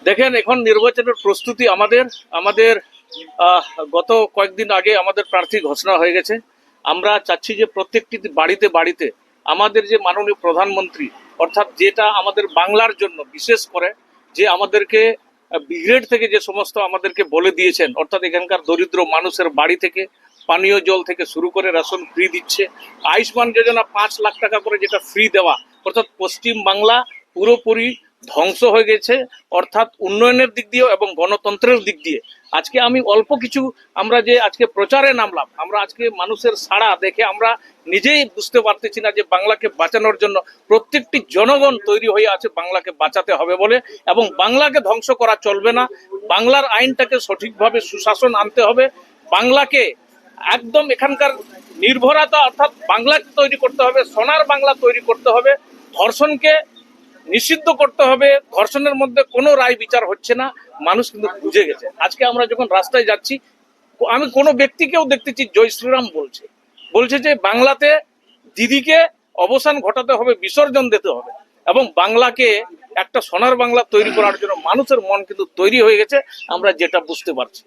দেখেন, এখন নির্বাচনের প্রস্তুতি আমাদের আমাদের গত কয়েকদিন আগে আমাদের প্রার্থী ঘোষণা হয়ে গেছে। আমরা চাচ্ছি যে প্রত্যেকটি বাড়িতে বাড়িতে আমাদের যে মাননীয় প্রধানমন্ত্রী, অর্থাৎ যেটা আমাদের বাংলার জন্য বিশেষ করে যে আমাদেরকে ব্রিগেড থেকে যে সমস্ত আমাদেরকে বলে দিয়েছেন, অর্থাৎ এখানকার দরিদ্র মানুষের বাড়ি থেকে পানীয় জল থেকে শুরু করে রেশন ফ্রি দিচ্ছে, আয়ুষ্মান যোজনা 5 লাখ টাকা করে যেটা ফ্রি দেওয়া, অর্থাৎ পশ্চিম বাংলা পুরোপুরি ধ্বংস হয়ে গেছে, অর্থাৎ উন্নয়নের দিক দিয়ে এবং গণতন্ত্রের দিক দিয়ে। আজকে আমি অল্প কিছু, আমরা যে আজকে প্রচারে নামলাম, আমরা আজকে মানুষের সাড়া দেখে আমরা নিজেই বুঝতে পারতেছি না যে বাংলাকে বাঁচানোর জন্য প্রত্যেকটি জনগণ তৈরি হয়ে আছে বাংলাকে বাঁচাতে হবে বলে, এবং বাংলাকে ধ্বংস করা চলবে না। বাংলার আইনটাকে সঠিকভাবে সুশাসন আনতে হবে, বাংলাকে একদম এখানকার নির্ভরতা অর্থাৎ বাংলাকে তৈরি করতে হবে, সোনার বাংলা তৈরি করতে হবে, ধর্ষণকে নিষিদ্ধ করতে হবে। ধর্ষণের মধ্যে কোনো রায় বিচার হচ্ছে না, মানুষ কিন্তু বুঝে গেছে। আজকে আমরা যখন রাস্তায় যাচ্ছি, আমি কোনো ব্যক্তিকেও দেখতেছি জয় শ্রীরাম বলছে, বলছে যে বাংলাতে দিদিকে অবসান ঘটাতে হবে, বিসর্জন দিতে হবে, এবং বাংলাকে একটা সোনার বাংলা তৈরি করার জন্য মানুষের মন কিন্তু তৈরি হয়ে গেছে, আমরা যেটা বুঝতে পারছি।